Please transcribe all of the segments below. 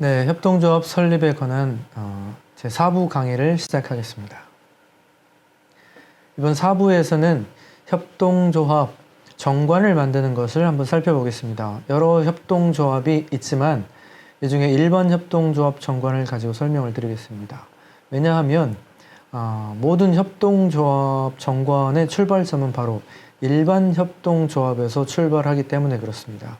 네, 협동조합 설립에 관한 제 4부 강의를 시작하겠습니다. 이번 4부에서는 협동조합 정관을 만드는 것을 한번 살펴보겠습니다. 여러 협동조합이 있지만 이 중에 일반 협동조합 정관을 가지고 설명을 드리겠습니다. 왜냐하면 모든 협동조합 정관의 출발점은 바로 일반 협동조합에서 출발하기 때문에 그렇습니다.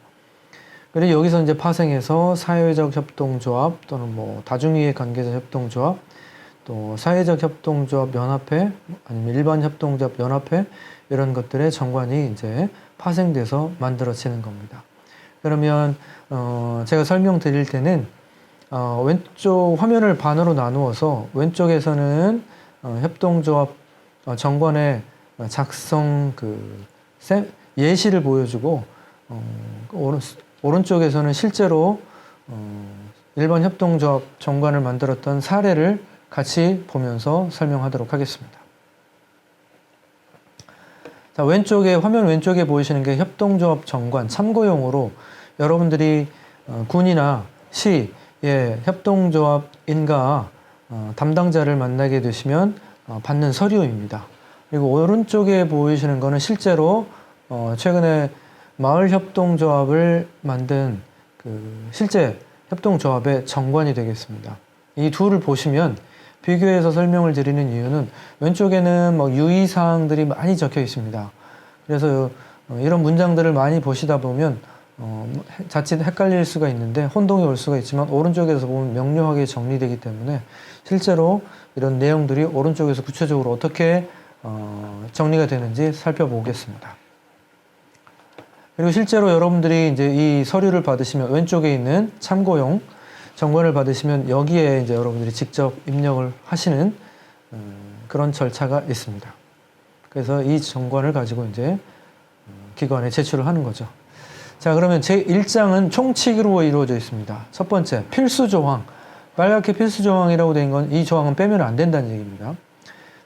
그리고 여기서 이제 파생해서 사회적 협동조합 또는 다중이해 관계자 협동조합 또 사회적 협동조합 연합회 아니면 일반 협동조합 연합회 이런 것들의 정관이 이제 파생돼서 만들어지는 겁니다. 그러면 제가 설명드릴 때는 왼쪽 화면을 반으로 나누어서 왼쪽에서는 협동조합 정관의 작성 예시를 보여주고 오른쪽에서는 실제로 일반 협동조합 정관을 만들었던 사례를 같이 보면서 설명하도록 하겠습니다. 자, 화면 왼쪽에 보이시는 게 협동조합 정관 참고용으로 여러분들이 군이나 시의 협동조합인가 담당자를 만나게 되시면 받는 서류입니다. 그리고 오른쪽에 보이시는 거는 실제로 최근에 마을협동조합을 만든 실제 협동조합의 정관이 되겠습니다. 이 둘을 보시면 비교해서 설명을 드리는 이유는 왼쪽에는 유의사항들이 많이 적혀 있습니다. 그래서 이런 문장들을 많이 보시다 보면 자칫 헷갈릴 수가 있는데 혼동이 올 수가 있지만 오른쪽에서 보면 명료하게 정리되기 때문에 실제로 이런 내용들이 오른쪽에서 구체적으로 어떻게 정리가 되는지 살펴보겠습니다. 그리고 실제로 여러분들이 이제 이 서류를 받으시면 왼쪽에 있는 참고용 정관을 받으시면 여기에 이제 여러분들이 직접 입력을 하시는 그런 절차가 있습니다. 그래서 이 정관을 가지고 이제 기관에 제출을 하는 거죠. 자, 그러면 제1장은 총칙으로 이루어져 있습니다. 첫 번째, 필수조항. 빨갛게 필수조항이라고 된 건 이 조항은 빼면 안 된다는 얘기입니다.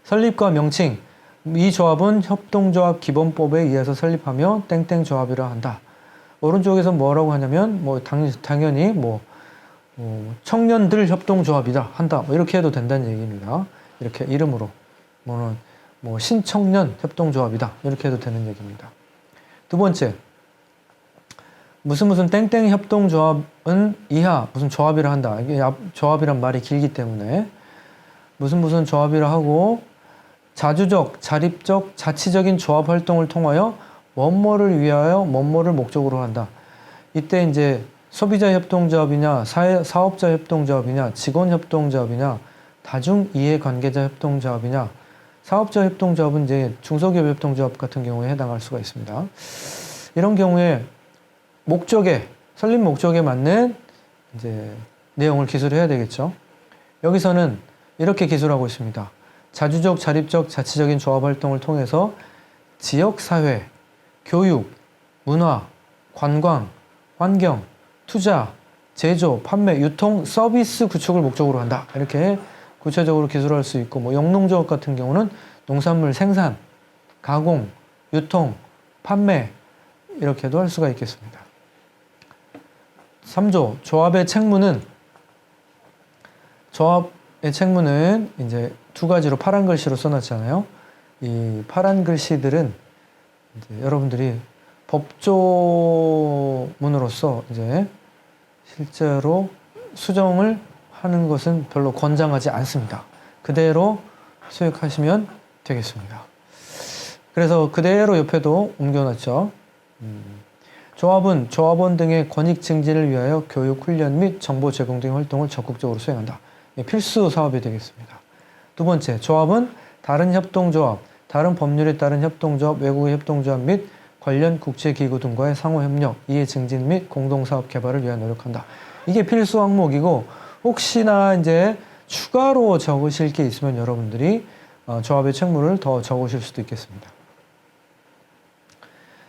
설립과 명칭. 이 조합은 협동조합 기본법에 의해서 설립하며 땡땡 조합이라 한다. 오른쪽에서 뭐라고 하냐면 당연히 청년들 협동조합이다 한다. 이렇게 해도 된다는 얘기입니다. 이렇게 이름으로 신청년 협동조합이다. 이렇게 해도 되는 얘기입니다. 두 번째, 무슨 땡땡 협동조합은 이하 무슨 조합이라 한다. 이게 조합이란 말이 길기 때문에 무슨 조합이라 하고 자주적, 자립적, 자치적인 조합 활동을 통하여 뭐뭐를 위하여 뭐뭐를 목적으로 한다. 이때 이제 소비자 협동조합이냐, 사업자 협동조합이냐, 직원 협동조합이냐, 다중 이해 관계자 협동조합이냐, 사업자 협동조합은 이제 중소기업 협동조합 같은 경우에 해당할 수가 있습니다. 이런 경우에 설립 목적에 맞는 이제 내용을 기술해야 되겠죠. 여기서는 이렇게 기술하고 있습니다. 자주적, 자립적, 자치적인 조합 활동을 통해서 지역사회, 교육, 문화, 관광, 환경, 투자, 제조, 판매, 유통, 서비스 구축을 목적으로 한다. 이렇게 구체적으로 기술할 수 있고 영농조합 같은 경우는 농산물 생산, 가공, 유통, 판매 이렇게도 할 수가 있겠습니다. 3조, 조합의 책무는 이제 두 가지로 파란 글씨로 써놨잖아요. 이 파란 글씨들은 이제 여러분들이 법조문으로서 이제 실제로 수정을 하는 것은 별로 권장하지 않습니다. 그대로 수역하시면 되겠습니다. 그래서 그대로 옆에도 옮겨놨죠. 조합은 조합원 등의 권익 증진을 위하여 교육, 훈련 및 정보 제공 등 활동을 적극적으로 수행한다. 필수 사업이 되겠습니다. 두 번째, 조합은 다른 협동조합, 다른 법률에 따른 협동조합, 외국의 협동조합 및 관련 국제기구 등과의 상호협력, 이해 증진 및 공동사업 개발을 위해 노력한다. 이게 필수 항목이고 혹시나 이제 추가로 적으실 게 있으면 여러분들이 조합의 책무를 더 적으실 수도 있겠습니다.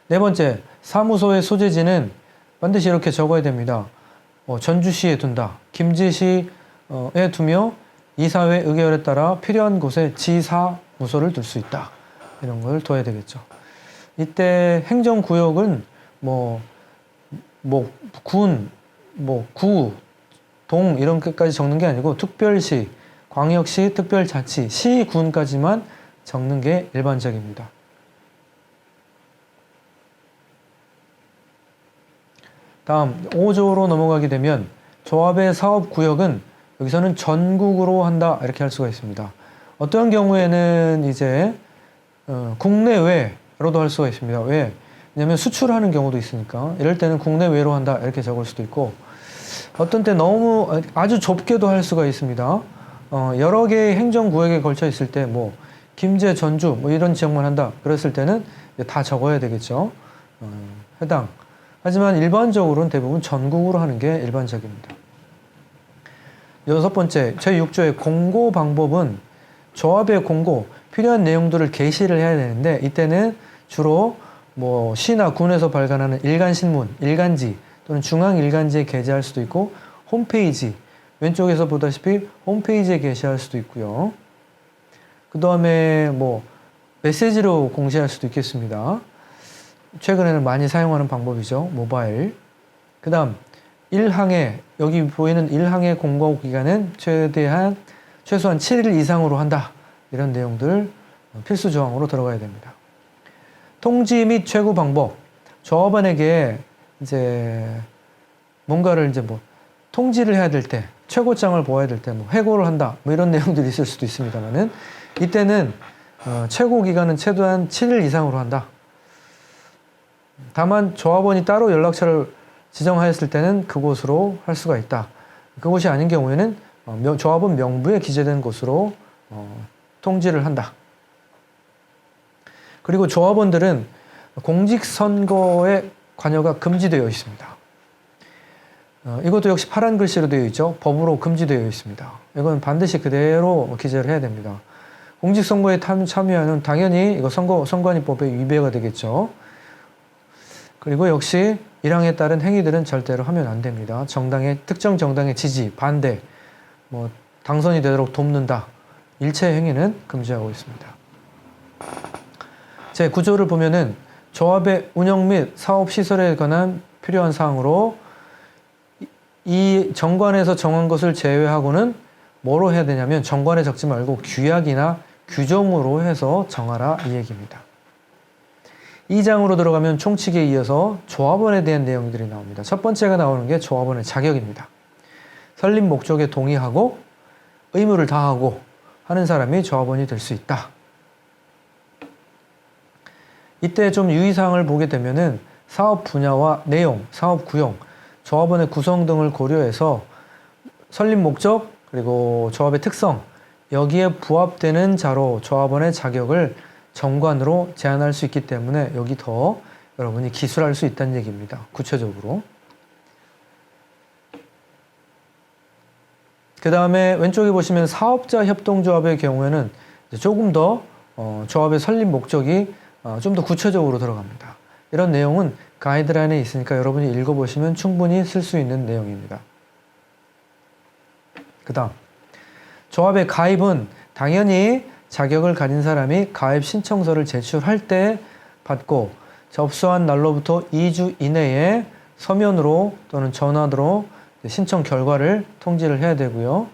네 번째, 사무소의 소재지는 반드시 이렇게 적어야 됩니다. 전주시에 둔다. 김제시에 두며 이사회 의결에 따라 필요한 곳에 지사무소를 둘 수 있다. 이런 걸 둬야 되겠죠. 이때 행정구역은 군, 구, 동 이런 것까지 적는 게 아니고 특별시, 광역시, 특별자치, 시, 군까지만 적는 게 일반적입니다. 다음 5조로 넘어가게 되면 조합의 사업구역은 여기서는 전국으로 한다 이렇게 할 수가 있습니다. 어떤 경우에는 이제 국내외로도 할 수가 있습니다. 왜? 왜냐하면 수출하는 경우도 있으니까 이럴 때는 국내외로 한다 이렇게 적을 수도 있고 어떤 때 너무 아주 좁게도 할 수가 있습니다. 여러 개의 행정구역에 걸쳐 있을 때 뭐 김제, 전주 뭐 이런 지역만 한다 그랬을 때는 다 적어야 되겠죠. 해당. 하지만 일반적으로는 대부분 전국으로 하는 게 일반적입니다. 6번째, 제6조의 공고 방법은 조합의 공고, 필요한 내용들을 게시를 해야 되는데 이때는 주로 뭐 시나 군에서 발간하는 일간신문, 일간지 또는 중앙일간지에 게재할 수도 있고 홈페이지, 왼쪽에서 보다시피 홈페이지에 게시할 수도 있고요. 그 다음에 뭐 메시지로 공지할 수도 있겠습니다. 최근에는 많이 사용하는 방법이죠. 모바일. 그 다음 1항에 여기 보이는 1항의 공고 기간은 최소한 7일 이상으로 한다. 이런 내용들 필수 조항으로 들어가야 됩니다. 통지 및 최고 방법. 조합원에게 이제 뭔가를 이제 뭐 통지를 해야 될 때, 최고장을 보아야 될 때, 뭐 회고를 한다. 뭐 이런 내용들이 있을 수도 있습니다만은 이때는 최고 기간은 최소한 7일 이상으로 한다. 다만 조합원이 따로 연락처를 지정하였을 때는 그곳으로 할 수가 있다. 그곳이 아닌 경우에는 조합원 명부에 기재된 곳으로 통지를 한다. 그리고 조합원들은 공직선거에 관여가 금지되어 있습니다. 이것도 역시 파란 글씨로 되어 있죠. 법으로 금지되어 있습니다. 이건 반드시 그대로 기재를 해야 됩니다. 공직선거에 참여하는 당연히 이거 선관위법에 위배가 되겠죠. 그리고 역시 1항에 따른 행위들은 절대로 하면 안 됩니다. 특정 정당의 지지, 반대, 뭐 당선이 되도록 돕는다. 일체 행위는 금지하고 있습니다. 제 9조를 보면은 조합의 운영 및 사업 시설에 관한 필요한 사항으로 이 정관에서 정한 것을 제외하고는 뭐로 해야 되냐면 정관에 적지 말고 규약이나 규정으로 해서 정하라 이 얘기입니다. 2장으로 들어가면 총칙에 이어서 조합원에 대한 내용들이 나옵니다. 첫 번째가 나오는 게 조합원의 자격입니다. 설립 목적에 동의하고 의무를 다하고 하는 사람이 조합원이 될 수 있다. 이때 좀 유의사항을 보게 되면은 사업 분야와 내용, 사업 구형, 조합원의 구성 등을 고려해서 설립 목적 그리고 조합의 특성 여기에 부합되는 자로 조합원의 자격을 정관으로 제한할 수 있기 때문에 여기 더 여러분이 기술할 수 있다는 얘기입니다. 구체적으로. 그 다음에 왼쪽에 보시면 사업자 협동조합의 경우에는 조금 더 조합의 설립 목적이 좀 더 구체적으로 들어갑니다. 이런 내용은 가이드라인에 있으니까 여러분이 읽어보시면 충분히 쓸 수 있는 내용입니다. 그 다음 조합의 가입은 당연히 자격을 가진 사람이 가입 신청서를 제출할 때 받고 접수한 날로부터 2주 이내에 서면으로 또는 전화로 신청 결과를 통지를 해야 되고요.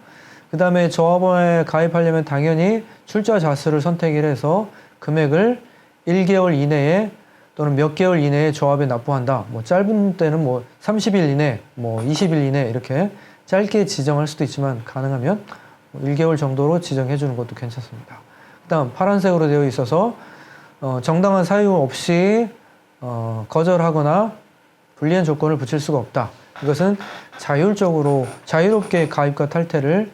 그 다음에 조합원에 가입하려면 당연히 출자 자수를 선택을 해서 금액을 1개월 이내에 또는 몇 개월 이내에 조합에 납부한다. 뭐 짧은 때는 뭐 30일 이내, 뭐 20일 이내 이렇게 짧게 지정할 수도 있지만 가능하면 1개월 정도로 지정해 주는 것도 괜찮습니다. 그 다음 파란색으로 되어 있어서 정당한 사유 없이 거절하거나 불리한 조건을 붙일 수가 없다. 이것은 자유롭게 가입과 탈퇴를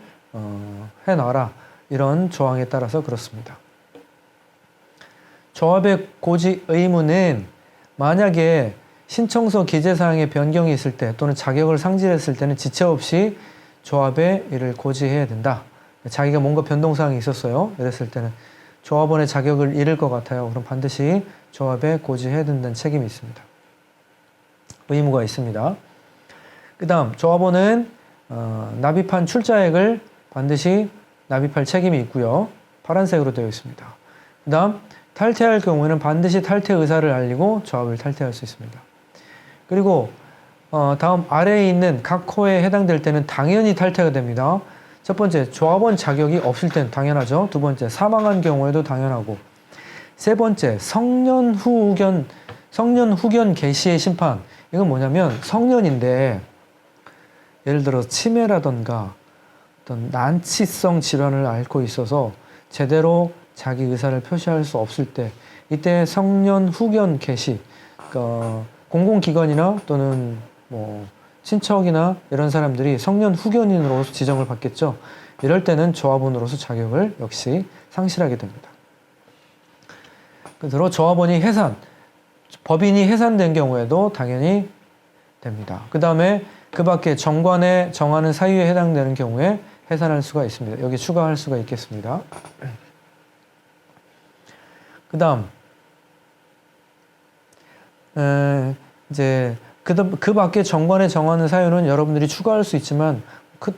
해놔라. 이런 조항에 따라서 그렇습니다. 조합의 고지 의무는 만약에 신청서 기재사항에 변경이 있을 때 또는 자격을 상실했을 때는 지체 없이 조합에 이를 고지해야 된다. 자기가 뭔가 변동사항이 있었어요. 이랬을 때는 조합원의 자격을 잃을 것 같아요. 그럼 반드시 조합에 고지해야 된다는 책임이 있습니다. 의무가 있습니다. 그 다음 조합원은 납입한 출자액을 반드시 납입할 책임이 있고요. 파란색으로 되어 있습니다. 그 다음 탈퇴할 경우에는 반드시 탈퇴 의사를 알리고 조합을 탈퇴할 수 있습니다. 그리고 다음 아래에 있는 각 호에 해당될 때는 당연히 탈퇴가 됩니다. 첫 번째, 조합원 자격이 없을 때는 당연하죠. 두 번째, 사망한 경우에도 당연하고. 세 번째, 성년 후견 개시의 심판. 이건 뭐냐면 성년인데 예를 들어 치매라던가 어떤 난치성 질환을 앓고 있어서 제대로 자기 의사를 표시할 수 없을 때 이때 성년 후견 개시, 그러니까 공공기관이나 또는 뭐 친척이나 이런 사람들이 성년 후견인으로 지정을 받겠죠. 이럴 때는 조합원으로서 자격을 역시 상실하게 됩니다. 그대로 조합원이 법인이 해산된 경우에도 당연히 됩니다. 그 다음에 그 밖에 정관에 정하는 사유에 해당되는 경우에 해산할 수가 있습니다. 여기 추가할 수가 있겠습니다. 그 다음, 이제 그 밖에 정관에 정하는 사유는 여러분들이 추가할 수 있지만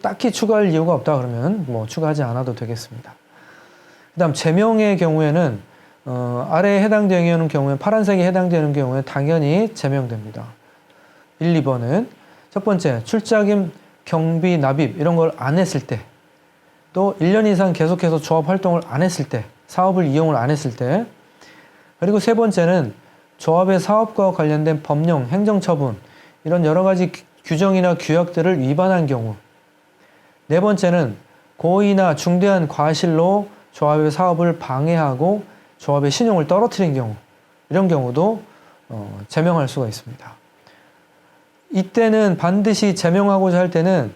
딱히 추가할 이유가 없다 그러면 뭐 추가하지 않아도 되겠습니다. 그 다음 제명의 경우에는 아래에 해당되는 경우에 파란색에 해당되는 경우에 당연히 제명됩니다. 1, 2번은 첫 번째 출자금, 경비, 납입 이런 걸 안 했을 때, 또 1년 이상 계속해서 조합 활동을 안 했을 때, 사업을 이용을 안 했을 때, 그리고 세 번째는 조합의 사업과 관련된 법령, 행정처분 이런 여러 가지 규정이나 규약들을 위반한 경우, 네 번째는 고의나 중대한 과실로 조합의 사업을 방해하고 조합의 신용을 떨어뜨린 경우, 이런 경우도 제명할 수가 있습니다. 이때는 반드시 제명하고자 할 때는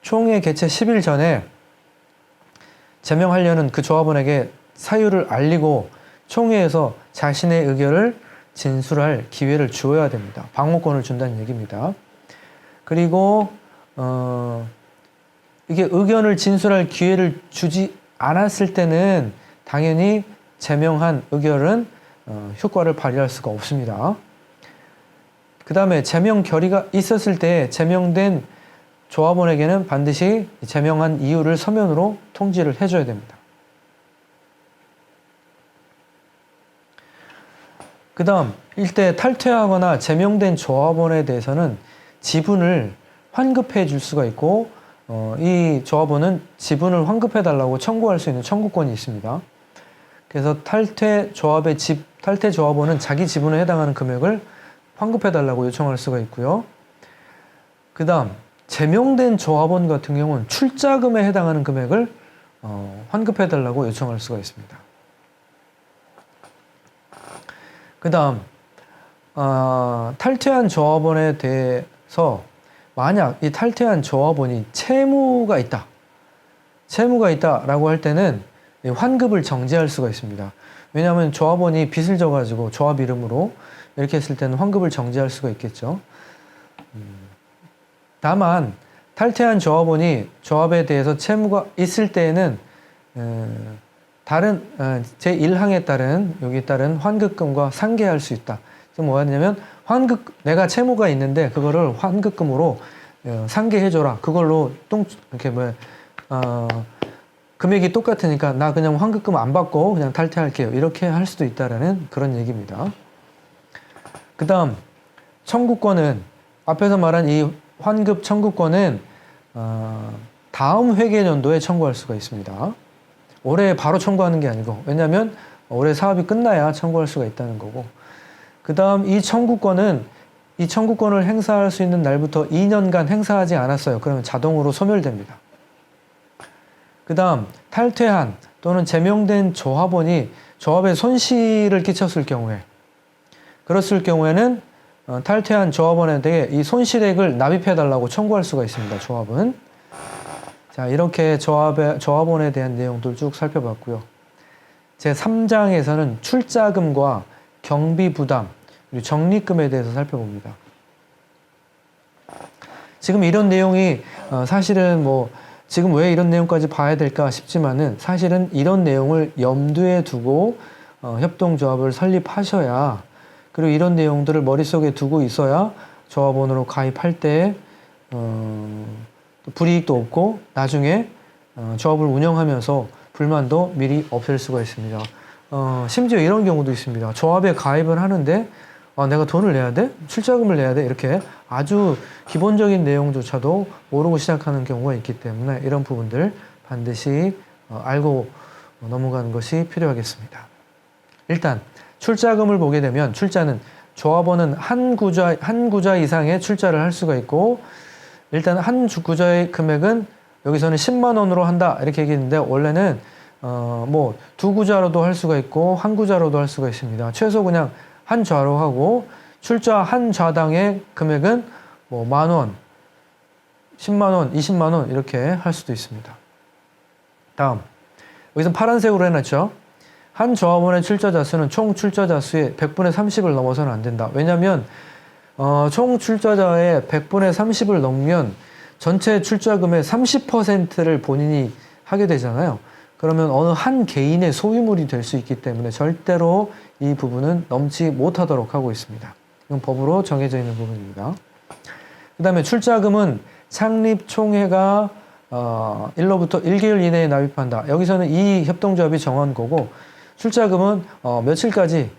총회 개최 10일 전에 제명하려는 그 조합원에게 사유를 알리고 총회에서 자신의 의견을 진술할 기회를 주어야 됩니다. 방어권을 준다는 얘기입니다. 그리고 이게 의견을 진술할 기회를 주지 않았을 때는 당연히 제명한 의결은 효과를 발휘할 수가 없습니다. 그 다음에 제명 결의가 있었을 때 제명된 조합원에게는 반드시 제명한 이유를 서면으로 통지를 해줘야 됩니다. 그 다음 이때 탈퇴하거나 제명된 조합원에 대해서는 지분을 환급해 줄 수가 있고 이 조합원은 지분을 환급해 달라고 청구할 수 있는 청구권이 있습니다. 그래서 탈퇴 조합원은 자기 지분에 해당하는 금액을 환급해 달라고 요청할 수가 있고요. 그 다음 제명된 조합원 같은 경우는 출자금에 해당하는 금액을 환급해 달라고 요청할 수가 있습니다. 그 다음 탈퇴한 조합원에 대해서 만약 이 탈퇴한 조합원이 채무가 있다라고 할 때는 환급을 정지할 수가 있습니다. 왜냐하면 조합원이 빚을 져가지고 조합 이름으로 이렇게 했을 때는 환급을 정지할 수가 있겠죠. 다만 탈퇴한 조합원이 조합에 대해서 채무가 있을 때에는 다른 제1항에 따른 여기 따른 환급금과 상계할 수 있다. 뭐냐면 내가 채무가 있는데 그거를 환급금으로 상계해줘라. 그걸로 이렇게 금액이 똑같으니까 나 그냥 환급금 안 받고 그냥 탈퇴할게요. 이렇게 할 수도 있다라는 그런 얘기입니다. 그 다음 청구권은 앞에서 말한 이 환급 청구권은 다음 회계연도에 청구할 수가 있습니다. 올해 바로 청구하는 게 아니고, 왜냐하면 올해 사업이 끝나야 청구할 수가 있다는 거고, 그 다음 이 청구권을 행사할 수 있는 날부터 2년간 행사하지 않았어요. 그러면 자동으로 소멸됩니다. 그 다음 탈퇴한 또는 제명된 조합원이 조합에 손실을 끼쳤을 경우에, 그랬을 경우에는 탈퇴한 조합원에 대해 이 손실액을 납입해달라고 청구할 수가 있습니다. 조합은. 자, 이렇게 조합원에 대한 내용들 쭉 살펴봤고요. 제3장에서는 출자금과 경비부담, 그리고 적립금에 대해서 살펴봅니다. 지금 이런 내용이 사실은 지금 왜 이런 내용까지 봐야 될까 싶지만은 사실은 이런 내용을 염두에 두고 협동조합을 설립하셔야, 그리고 이런 내용들을 머릿속에 두고 있어야 조합원으로 가입할 때 불이익도 없고 나중에 조합을 운영하면서 불만도 미리 없앨 수가 있습니다. 심지어 이런 경우도 있습니다. 조합에 가입을 하는데 내가 돈을 내야 돼? 출자금을 내야 돼? 이렇게 아주 기본적인 내용조차도 모르고 시작하는 경우가 있기 때문에 이런 부분들 반드시 알고 넘어가는 것이 필요하겠습니다. 일단 출자금을 보게 되면 출자는 조합원은 한 구자 이상의 출자를 할 수가 있고, 일단 한 구자의 금액은 여기서는 10만 원으로 한다 이렇게 얘기했는데, 원래는 뭐 두 구자로도 할 수가 있고 한 구자로도 할 수가 있습니다. 최소 그냥 한 좌로 하고, 출자 한 좌당의 금액은 뭐 10,000원, 10만 원, 20만 원 이렇게 할 수도 있습니다. 다음, 여기서 파란색으로 해놨죠. 한 조합원의 출자자 수는 총 출자자 수의 100분의 30을 넘어서는 안 된다. 왜냐하면 총 출자자의 100분의 30을 넘으면 전체 출자금의 30%를 본인이 하게 되잖아요. 그러면 어느 한 개인의 소유물이 될 수 있기 때문에 절대로 이 부분은 넘지 못하도록 하고 있습니다. 이건 법으로 정해져 있는 부분입니다. 그 다음에 출자금은 창립총회가 1로부터 1개월 이내에 납입한다. 여기서는 이 협동조합이 정한 거고, 출자금은 며칠까지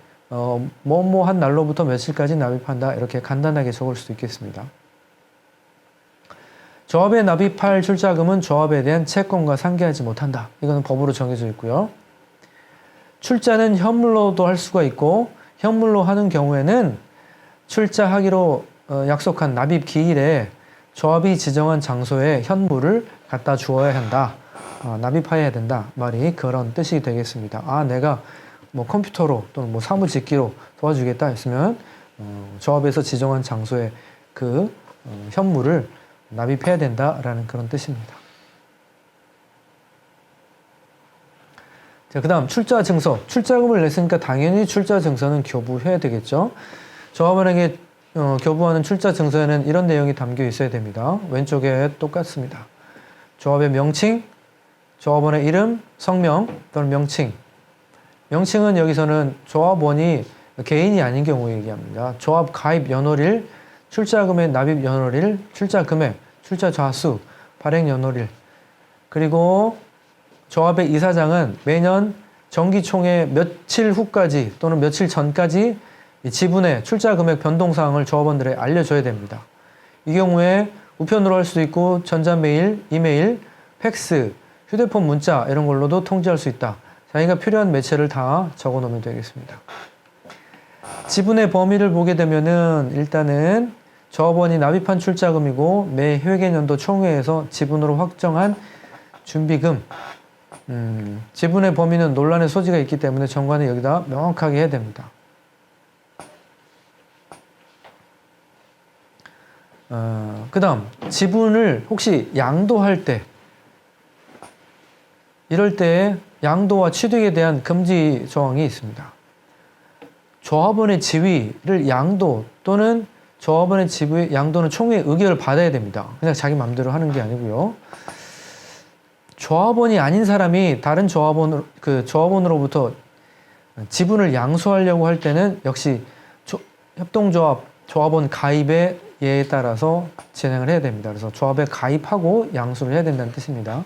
뭐뭐한 날로부터 며칠까지 납입한다. 이렇게 간단하게 적을 수도 있겠습니다. 조합에 납입할 출자금은 조합에 대한 채권과 상계하지 못한다. 이거는 법으로 정해져 있고요. 출자는 현물로도 할 수가 있고, 현물로 하는 경우에는 출자하기로 약속한 납입 기일에 조합이 지정한 장소에 현물을 갖다 주어야 한다. 납입해야 된다. 말이 그런 뜻이 되겠습니다. 내가 뭐 컴퓨터로 또는 뭐 사무직기로 도와주겠다 했으면 조합에서 지정한 장소에 그 현물을 납입해야 된다라는 그런 뜻입니다. 자, 그 다음 출자 증서. 출자금을 냈으니까 당연히 출자 증서는 교부해야 되겠죠. 조합원에게 교부하는 출자 증서에는 이런 내용이 담겨 있어야 됩니다. 왼쪽에 똑같습니다. 조합의 명칭, 조합원의 이름, 성명 또는 명칭. 명칭은 여기서는 조합원이 개인이 아닌 경우 얘기합니다. 조합 가입 연월일, 출자금의 납입 연월일, 출자 금액, 출자 좌수, 발행 연월일. 그리고 조합의 이사장은 매년 정기총회 며칠 후까지 또는 며칠 전까지 지분의 출자 금액 변동 사항을 조합원들에 알려줘야 됩니다. 이 경우에 우편으로 할 수도 있고 전자메일, 이메일, 팩스, 휴대폰 문자 이런 걸로도 통지할 수 있다. 자기가 필요한 매체를 다 적어 놓으면 되겠습니다. 지분의 범위를 보게 되면은 일단은 조합원이 납입한 출자금이고 매 회계연도 총회에서 지분으로 확정한 준비금. 지분의 범위는 논란의 소지가 있기 때문에 정관이 여기다 명확하게 해야 됩니다. 그 다음 지분을 혹시 양도할 때, 이럴 때 양도와 취득에 대한 금지 조항이 있습니다. 조합원의 지위를 양도 또는 조합원의 지위의 양도는 총회의 의결을 받아야 됩니다. 그냥 자기 마음대로 하는 게 아니고요. 조합원이 아닌 사람이 다른 조합원으로부터 지분을 양수하려고 할 때는 역시 협동조합 조합원 가입의 예에 따라서 진행을 해야 됩니다. 그래서 조합에 가입하고 양수를 해야 된다는 뜻입니다.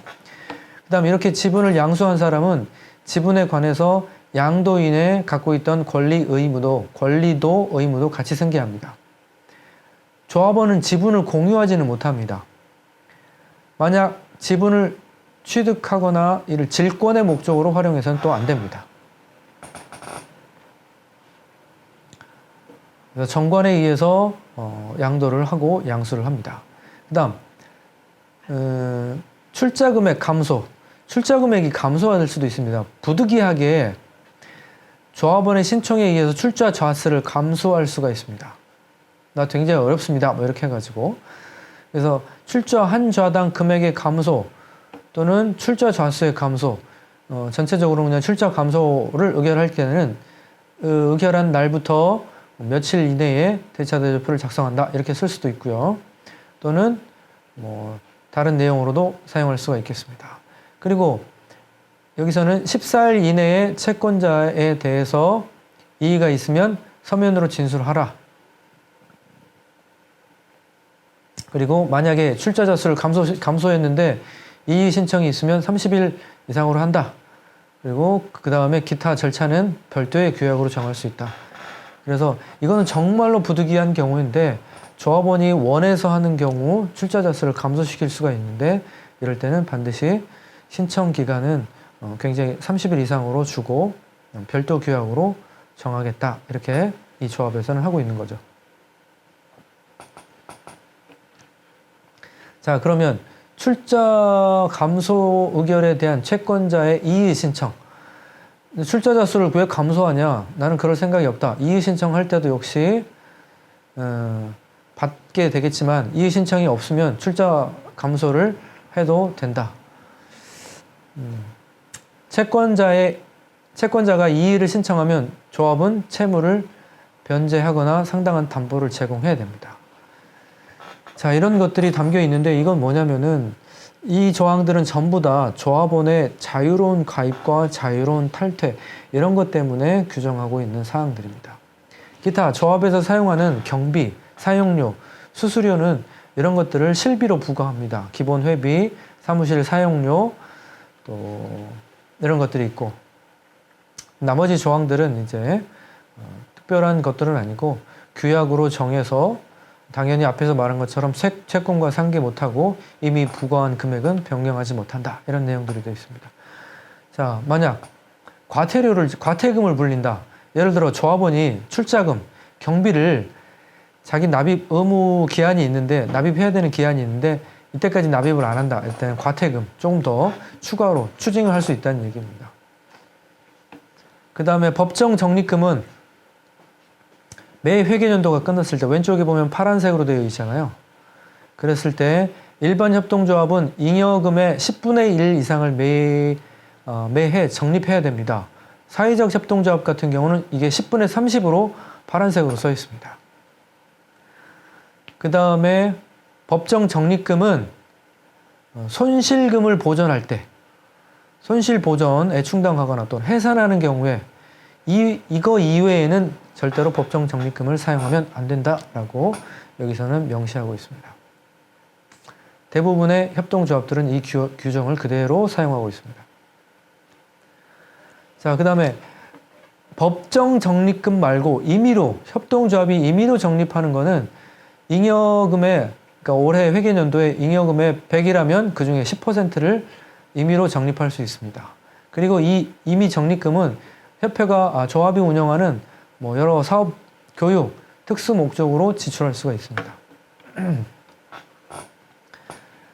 그 다음 이렇게 지분을 양수한 사람은 지분에 관해서 양도인의 갖고 있던 권리도 의무도 같이 승계합니다. 조합원은 지분을 공유하지는 못합니다. 만약 지분을 취득하거나 이를 질권의 목적으로 활용해서는 또 안 됩니다. 그래서 정관에 의해서 양도를 하고 양수를 합니다. 그 다음 출자금액 감소. 출자금액이 감소가 될 수도 있습니다. 부득이하게 조합원의 신청에 의해서 출자 좌수를 감소할 수가 있습니다. 나 굉장히 어렵습니다. 뭐 이렇게 해가지고. 그래서 출자 한 좌당 금액의 감소 또는 출자 좌수의 감소, 전체적으로 그냥 출자 감소를 의결할 때는 의결한 날부터 며칠 이내에 대차대조표를 작성한다 이렇게 쓸 수도 있고요. 또는 뭐 다른 내용으로도 사용할 수가 있겠습니다. 그리고 여기서는 14일 이내에 채권자에 대해서 이의가 있으면 서면으로 진술하라. 그리고 만약에 출자자 수를 감소했는데 이의 신청이 있으면 30일 이상으로 한다. 그리고 그 다음에 기타 절차는 별도의 규약으로 정할 수 있다. 그래서 이거는 정말로 부득이한 경우인데 조합원이 원해서 하는 경우 출자자 수를 감소시킬 수가 있는데 이럴 때는 반드시 신청 기간은 굉장히 30일 이상으로 주고 별도 규약으로 정하겠다. 이렇게 이 조합에서는 하고 있는 거죠. 자, 그러면 출자 감소 의결에 대한 채권자의 이의 신청. 출자자 수를 왜 감소하냐? 나는 그럴 생각이 없다. 이의 신청할 때도 역시 받게 되겠지만 이의 신청이 없으면 출자 감소를 해도 된다. 채권자가 이의를 신청하면 조합은 채무를 변제하거나 상당한 담보를 제공해야 됩니다. 자, 이런 것들이 담겨 있는데 이건 뭐냐면은 이 조항들은 전부 다 조합원의 자유로운 가입과 자유로운 탈퇴 이런 것 때문에 규정하고 있는 사항들입니다. 기타 조합에서 사용하는 경비, 사용료, 수수료는 이런 것들을 실비로 부과합니다. 기본 회비, 사무실 사용료 또 이런 것들이 있고 나머지 조항들은 이제 특별한 것들은 아니고 규약으로 정해서 당연히 앞에서 말한 것처럼 채권과 상계 못하고 이미 부과한 금액은 변경하지 못한다. 이런 내용들이 되어 있습니다. 자, 만약 과태금을 물린다. 예를 들어 조합원이 출자금, 경비를 자기 납입 의무 기한이 있는데 납입해야 되는 기한이 있는데 이때까지 납입을 안 한다. 일단 과태금 조금 더 추가로 추징을 할 수 있다는 얘기입니다. 그 다음에 법정 적립금은 매 회계연도가 끝났을 때 왼쪽에 보면 파란색으로 되어 있잖아요. 그랬을 때 일반 협동조합은 잉여금의 10분의 1 이상을 매해 적립해야 됩니다. 사회적 협동조합 같은 경우는 이게 10분의 30으로 파란색으로 써 있습니다. 그 다음에 법정 적립금은 손실금을 보전할 때 손실 보전에 충당하거나 또는 해산하는 경우에 이거 이외에는 절대로 법정 적립금을 사용하면 안 된다라고 여기서는 명시하고 있습니다. 대부분의 협동조합들은 이 규정을 그대로 사용하고 있습니다. 자, 그 다음에 법정 적립금 말고 임의로 협동조합이 임의로 적립하는 거는 잉여금의 그러니까 올해 회계연도에 잉여금의 100이라면 그 중에 10%를 임의로 적립할 수 있습니다. 그리고 이 임의 적립금은 협회가 조합이 운영하는 뭐 여러 사업, 교육, 특수 목적으로 지출할 수가 있습니다.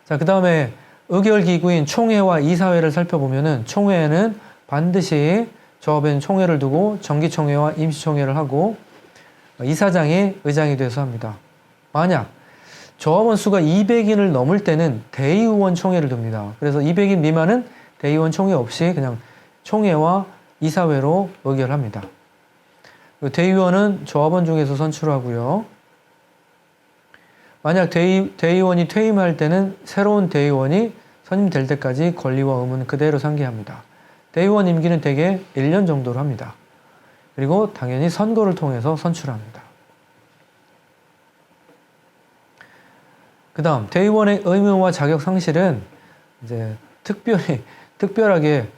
자, 그 다음에 의결기구인 총회와 이사회를 살펴보면은 총회에는 반드시 조합에는 총회를 두고 정기총회와 임시총회를 하고 이사장이 의장이 돼서 합니다. 만약 조합원 수가 200인을 넘을 때는 대의원 총회를 둡니다. 그래서 200인 미만은 대의원 총회 없이 그냥 총회와 이사회로 의결합니다. 대의원은 조합원 중에서 선출하고요. 만약 대의원이 퇴임할 때는 새로운 대의원이 선임될 때까지 권리와 의무는 그대로 상기합니다. 대의원 임기는 대개 1년 정도로 합니다. 그리고 당연히 선거를 통해서 선출합니다. 그 다음 대의원의 의무와 자격 상실은 이제 특별하게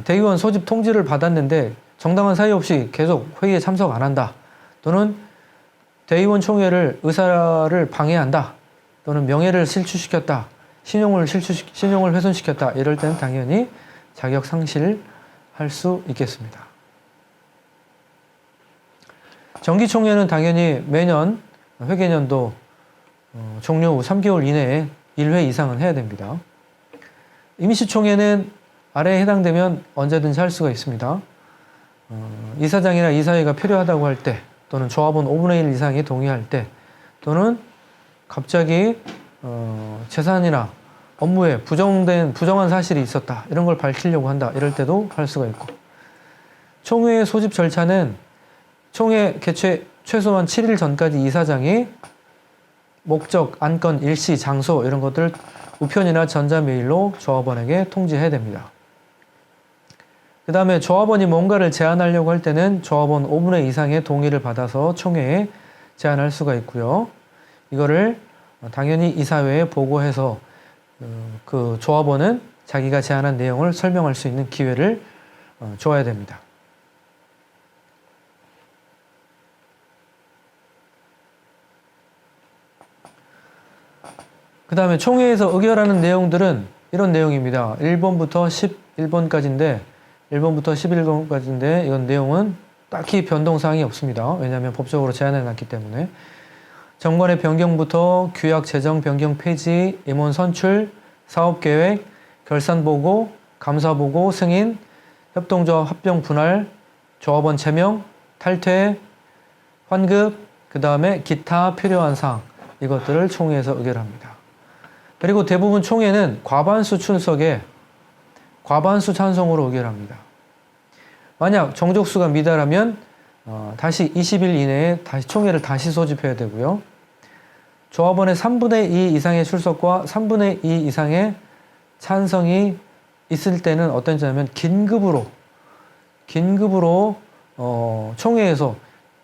대의원 소집 통지를 받았는데 정당한 사유 없이 계속 회의에 참석 안 한다. 또는 대의원 총회를 의사를 방해한다. 또는 명예를 실추시켰다. 신용을 훼손시켰다. 이럴 때는 당연히 자격 상실할 수 있겠습니다. 정기총회는 당연히 매년 회계연도 종료 후 3개월 이내에 1회 이상은 해야 됩니다. 임시총회는 아래에 해당되면 언제든지 할 수가 있습니다. 이사장이나 이사회가 필요하다고 할 때 또는 조합원 5분의 1 이상이 동의할 때 또는 갑자기 재산이나 업무에 부정한 사실이 있었다. 이런 걸 밝히려고 한다. 이럴 때도 할 수가 있고 총회 소집 절차는 총회 개최 최소한 7일 전까지 이사장이 목적, 안건, 일시, 장소 이런 것들 우편이나 전자메일로 조합원에게 통지해야 됩니다. 그 다음에 조합원이 뭔가를 제안하려고 할 때는 조합원 5분의 2 이상의 동의를 받아서 총회에 제안할 수가 있고요. 이거를 당연히 이사회에 보고해서 그 조합원은 자기가 제안한 내용을 설명할 수 있는 기회를 줘야 됩니다. 그 다음에 총회에서 의결하는 내용들은 이런 내용입니다. 1번부터 11번까지인데 1번부터 11번까지인데 이건 내용은 딱히 변동사항이 없습니다. 왜냐하면 법적으로 제한해 놨기 때문에 정관의 변경부터 규약 제정 변경 폐지, 임원 선출, 사업계획, 결산보고, 감사보고, 승인, 협동조합 합병 분할, 조합원 제명, 탈퇴, 환급, 그 다음에 기타 필요한 사항 이것들을 총회에서 의결합니다. 그리고 대부분 총회는 과반수 출석에 과반수 찬성으로 의결합니다. 만약 정족수가 미달하면 다시 20일 이내에 다시 총회를 다시 소집해야 되고요. 조합원의 3분의 2 이상의 출석과 3분의 2 이상의 찬성이 있을 때는 어떤 점이냐면 긴급으로 총회에서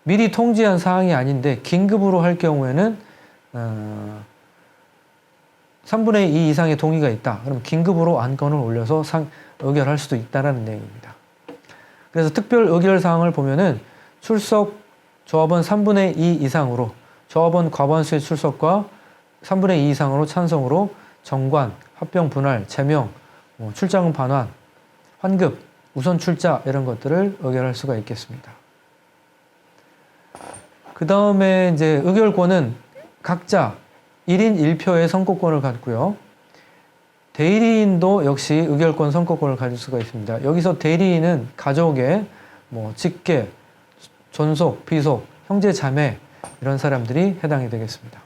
미리 통지한 사항이 아닌데 긴급으로 할 경우에는 3분의 2 이상의 동의가 있다. 그럼 긴급으로 안건을 올려서 의결할 수도 있다는 내용입니다. 그래서 특별 의결 사항을 보면은 출석 조합원 3분의 2 이상으로 조합원 과반수의 출석과 3분의 2 이상으로 찬성으로 정관, 합병 분할, 제명, 출자금 반환, 환급, 우선 출자 이런 것들을 의결할 수가 있겠습니다. 그 다음에 이제 의결권은 각자 1인 1표의 선거권을 갖고요. 대리인도 역시 의결권 선거권을 가질 수가 있습니다. 여기서 대리인은 가족의 직계, 존속, 비속, 형제, 자매 이런 사람들이 해당이 되겠습니다.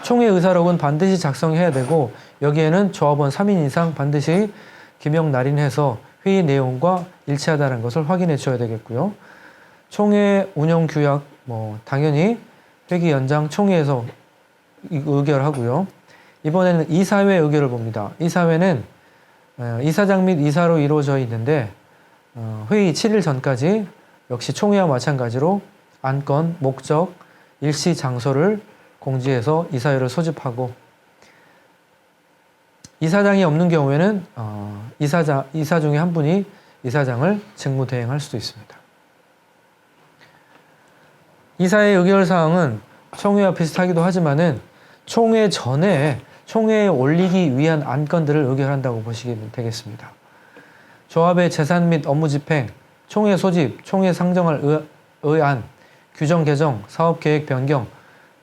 총회 의사록은 반드시 작성해야 되고 여기에는 조합원 3인 이상 반드시 기명 날인해서 회의 내용과 일치하다는 것을 확인해 줘야 되겠고요. 총회 운영 규약 당연히 회기 연장 총회에서 의결하고요. 이번에는 이사회 의결을 봅니다. 이사회는 이사장 및 이사로 이루어져 있는데 회의 7일 전까지 역시 총회와 마찬가지로 안건, 목적, 일시, 장소를 공지해서 이사회를 소집하고 이사장이 없는 경우에는 이사 중에 한 분이 이사장을 직무대행할 수도 있습니다. 이사회 의결사항은 총회와 비슷하기도 하지만은 총회 전에 총회에 올리기 위한 안건들을 의결한다고 보시면 되겠습니다. 조합의 재산 및 업무 집행, 총회 소집, 총회 상정할 의안, 규정 개정, 사업계획 변경,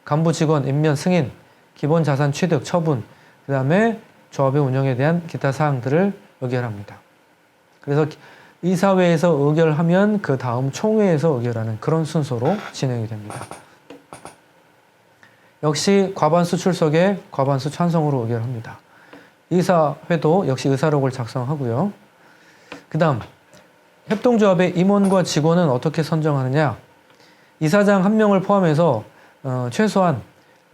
간부 직원 임면 승인, 기본 자산 취득, 처분, 그 다음에 조합의 운영에 대한 기타 사항들을 의결합니다. 그래서 이사회에서 의결하면 그 다음 총회에서 의결하는 그런 순서로 진행이 됩니다. 역시 과반수 출석에 과반수 찬성으로 의결합니다. 이사회도 역시 의사록을 작성하고요. 그 다음 협동조합의 임원과 직원은 어떻게 선정하느냐. 이사장 1명을 포함해서 최소한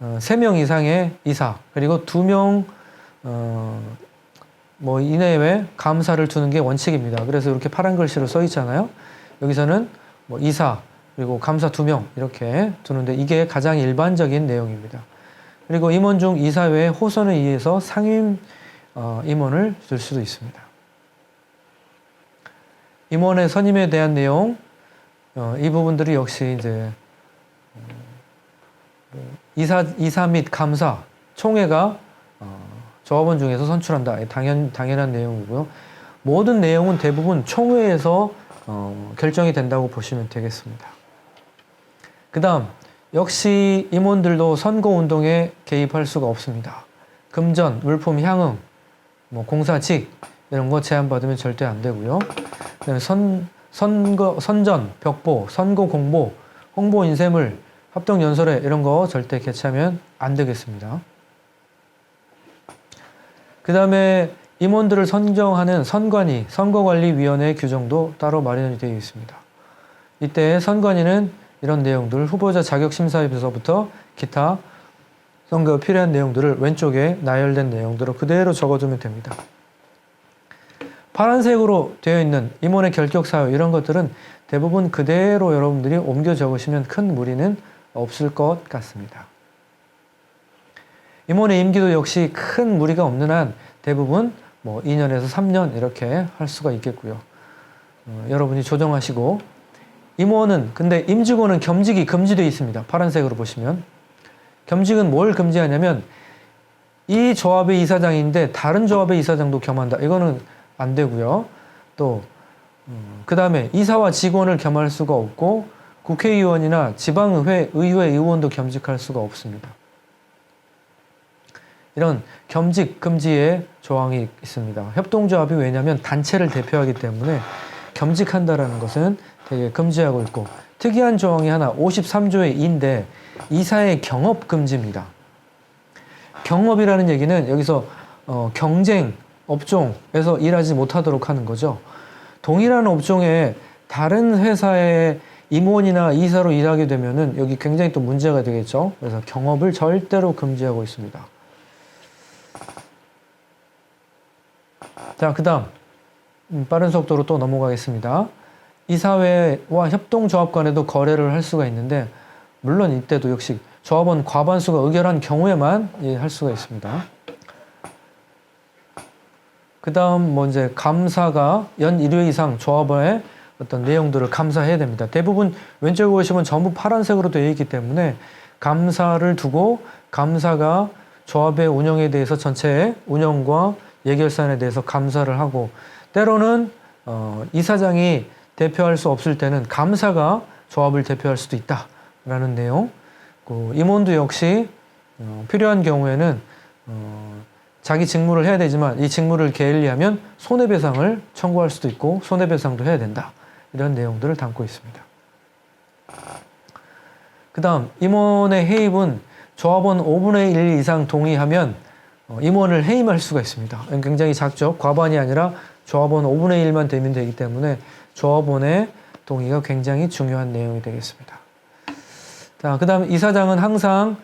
3명 이상의 이사 그리고 2명 이내에 감사를 두는 게 원칙입니다. 그래서 이렇게 파란 글씨로 써 있잖아요. 여기서는 이사 그리고 감사 2명 이렇게 두는데 이게 가장 일반적인 내용입니다. 그리고 임원 중 이사회의 호선에 의해서 상임 임원을 줄 수도 있습니다. 임원의 선임에 대한 내용 이 부분들이 역시 이제 이사 및 감사 총회가 조합원 중에서 선출한다. 당연한 내용이고요. 모든 내용은 대부분 총회에서 결정이 된다고 보시면 되겠습니다. 그 다음 역시 임원들도 선거운동에 개입할 수가 없습니다. 금전, 물품 향응, 공사직 이런 거 제한받으면 절대 안 되고요. 그다음에 선전, 벽보, 선거 공보, 홍보 인쇄물, 합동연설회 이런 거 절대 개최하면 안 되겠습니다. 그 다음에 임원들을 선정하는 선관위, 선거관리위원회 규정도 따로 마련이 되어 있습니다. 이때 선관위는 이런 내용들, 후보자 자격심사에서부터 기타 선거에 필요한 내용들을 왼쪽에 나열된 내용들을 그대로 적어두면 됩니다. 파란색으로 되어 있는 임원의 결격사유 이런 것들은 대부분 그대로 여러분들이 옮겨 적으시면 큰 무리는 없을 것 같습니다. 임원의 임기도 역시 큰 무리가 없는 한 대부분 2년에서 3년 이렇게 할 수가 있겠고요. 여러분이 조정하시고 임원은 근데 임직원은 겸직이 금지되어 있습니다. 파란색으로 보시면 겸직은 뭘 금지하냐면 이 조합의 이사장인데 다른 조합의 이사장도 겸한다. 이거는 안 되고요. 또 그 다음에 이사와 직원을 겸할 수가 없고 국회의원이나 지방의회, 의회 의원도 겸직할 수가 없습니다. 이런 겸직 금지의 조항이 있습니다. 협동조합이 왜냐하면 단체를 대표하기 때문에 겸직한다라는 것은 되게 금지하고 있고 특이한 조항이 하나 53조의 2인데 이사의 경업 금지입니다. 경업이라는 얘기는 여기서 경쟁 업종에서 일하지 못하도록 하는 거죠. 동일한 업종에 다른 회사의 임원이나 이사로 일하게 되면은 여기 굉장히 또 문제가 되겠죠. 그래서 경업을 절대로 금지하고 있습니다. 자, 그 다음 빠른 속도로 또 넘어가겠습니다. 이사회와 협동조합 간에도 거래를 할 수가 있는데 물론 이때도 역시 조합원 과반수가 의결한 경우에만 할 수가 있습니다. 그 다음 뭐 이제 감사가 연 1회 이상 조합원의 어떤 내용들을 감사해야 됩니다. 대부분 왼쪽에 보시면 전부 파란색으로 되어 있기 때문에 감사를 두고 감사가 조합의 운영에 대해서 전체의 운영과 예결산에 대해서 감사를 하고 때로는 이사장이 대표할 수 없을 때는 감사가 조합을 대표할 수도 있다라는 내용. 임원도 역시 필요한 경우에는 자기 직무를 해야 되지만 이 직무를 게을리하면 손해배상을 청구할 수도 있고 손해배상도 해야 된다. 이런 내용들을 담고 있습니다. 그 다음 임원의 해임은 조합원 5분의 1 이상 동의하면 임원을 해임할 수가 있습니다. 굉장히 작죠. 과반이 아니라 조합원 5분의 1만 되면 되기 때문에 조합원의 동의가 굉장히 중요한 내용이 되겠습니다. 자, 그 다음 이사장은 항상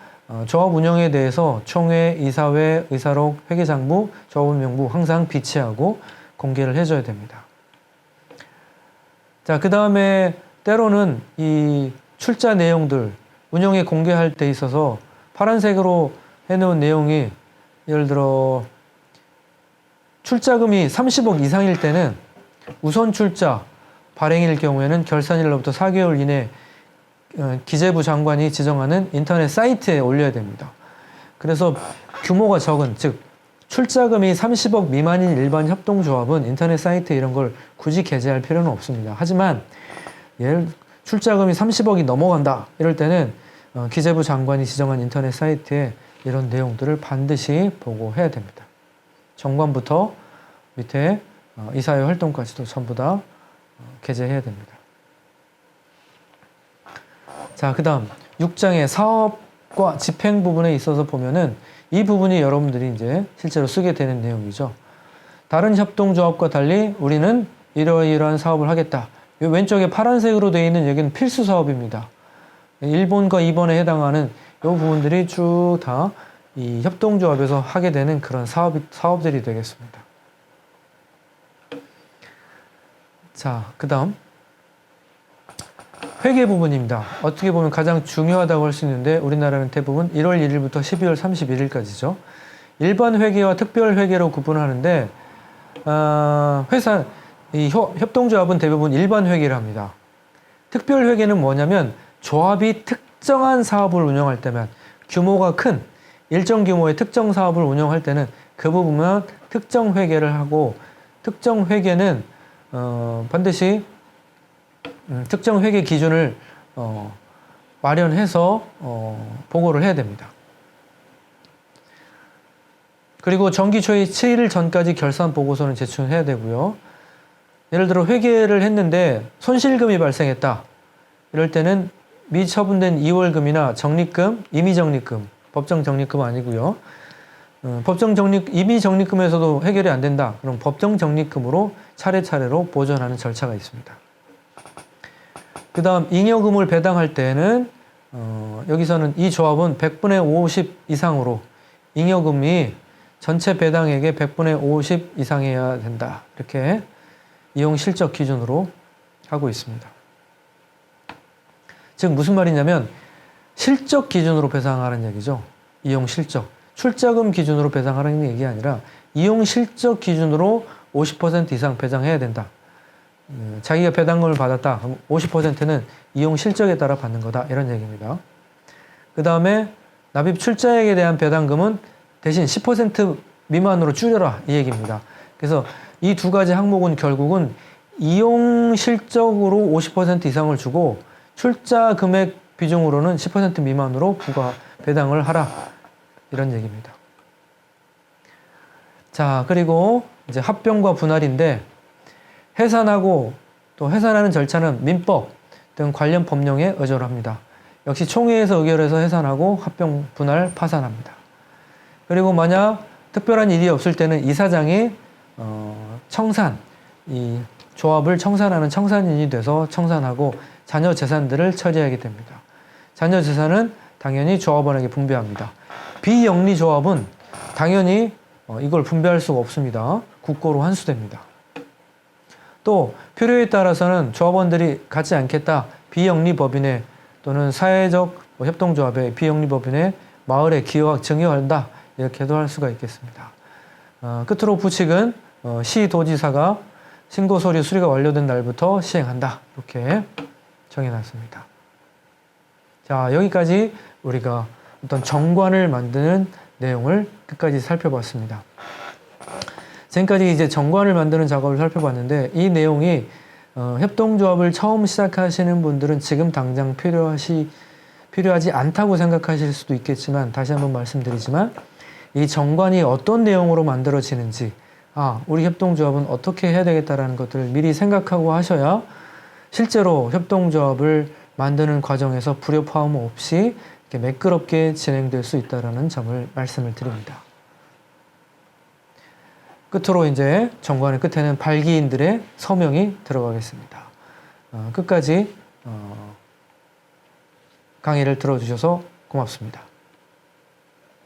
조합 운영에 대해서 총회, 이사회, 의사록, 회계장부, 조합운명부 항상 비치하고 공개를 해줘야 됩니다. 자, 그 다음에 때로는 이 출자 내용들 운영에 공개할 때 있어서 파란색으로 해놓은 내용이 예를 들어 출자금이 30억 이상일 때는 우선 출자 발행일 경우에는 결산일로부터 4개월 이내 기재부 장관이 지정하는 인터넷 사이트에 올려야 됩니다. 그래서 규모가 적은, 즉 출자금이 30억 미만인 일반 협동조합은 인터넷 사이트에 이런 걸 굳이 게재할 필요는 없습니다. 하지만 출자금이 30억이 넘어간다 이럴 때는 기재부 장관이 지정한 인터넷 사이트에 이런 내용들을 반드시 보고해야 됩니다. 정관부터 밑에 이사회 활동까지도 전부 다 게재해야 됩니다. 자, 그 다음 6장의 사업과 집행 부분에 있어서 보면은 이 부분이 여러분들이 이제 실제로 쓰게 되는 내용이죠. 다른 협동조합과 달리 우리는 이러이러한 사업을 하겠다. 이 왼쪽에 파란색으로 되어 있는 여기는 필수 사업입니다. 1번과 2번에 해당하는 이 부분들이 쭉 다 이 협동조합에서 하게 되는 그런 사업들이 되겠습니다. 자, 그 다음 회계 부분입니다. 어떻게 보면 가장 중요하다고 할 수 있는데 우리나라는 대부분 1월 1일부터 12월 31일까지죠. 일반 회계와 특별 회계로 구분하는데 이 협동조합은 대부분 일반 회계를 합니다. 특별 회계는 뭐냐면 조합이 특정한 사업을 운영할 때면 규모가 큰 일정 규모의 특정 사업을 운영할 때는 그 부분만 특정 회계를 하고 특정 회계는 반드시 특정 회계 기준을 마련해서 보고를 해야 됩니다. 그리고 정기 초의 7일 전까지 결산 보고서는 제출해야 되고요. 예를 들어 회계를 했는데 손실금이 발생했다. 이럴 때는 미처분된 이월금이나 적립금, 임의적립금, 법정 적립금 아니고요. 임의 적립금에서도 해결이 안 된다. 그럼 법정 적립금으로 차례차례로 보전하는 절차가 있습니다. 그 다음 잉여금을 배당할 때는 여기서는 이 조합은 100분의 50 이상으로 잉여금이 전체 배당액의 100분의 50 이상이어야 된다. 이렇게 이용 실적 기준으로 하고 있습니다. 즉 무슨 말이냐면 실적 기준으로 배상하라는 얘기죠. 이용 실적. 출자금 기준으로 배상하라는 얘기 아니라 이용 실적 기준으로 50% 이상 배당해야 된다. 자기가 배당금을 받았다. 그럼 50%는 이용 실적에 따라 받는 거다. 이런 얘기입니다. 그 다음에 납입 출자액에 대한 배당금은 대신 10% 미만으로 줄여라 이 얘기입니다. 그래서 이 두 가지 항목은 결국은 이용 실적으로 50% 이상을 주고 출자 금액 비중으로는 10% 미만으로 부과 배당을 하라 이런 얘기입니다. 자, 그리고 이제 합병과 분할인데 해산하고 또 해산하는 절차는 민법 등 관련 법령에 의존을 합니다. 역시 총회에서 의결해서 해산하고 합병, 분할, 파산합니다. 그리고 만약 특별한 일이 없을 때는 이사장이 청산, 이 조합을 청산하는 청산인이 돼서 청산하고 자녀 재산들을 처리하게 됩니다. 자녀 재산은 당연히 조합원에게 분배합니다. 비영리 조합은 당연히 이걸 분배할 수가 없습니다. 국고로 환수됩니다. 또 필요에 따라서는 조합원들이 갖지 않겠다. 비영리법인에 또는 사회적 협동조합의 비영리법인에 마을에 기여와 증여한다. 이렇게도 할 수가 있겠습니다. 끝으로 부칙은 시도지사가 신고서류 수리가 완료된 날부터 시행한다. 이렇게 정해놨습니다. 자, 여기까지 우리가 어떤 정관을 만드는 내용을 끝까지 살펴봤습니다. 지금까지 이제 정관을 만드는 작업을 살펴봤는데 이 내용이 협동조합을 처음 시작하시는 분들은 지금 당장 필요하지 않다고 생각하실 수도 있겠지만 다시 한번 말씀드리지만 이 정관이 어떤 내용으로 만들어지는지 우리 협동조합은 어떻게 해야 되겠다라는 것들을 미리 생각하고 하셔야 실제로 협동조합을 만드는 과정에서 불협화음 없이 이렇게 매끄럽게 진행될 수 있다는 점을 말씀을 드립니다. 끝으로 이제 정관의 끝에는 발기인들의 서명이 들어가겠습니다. 끝까지 강의를 들어주셔서 고맙습니다.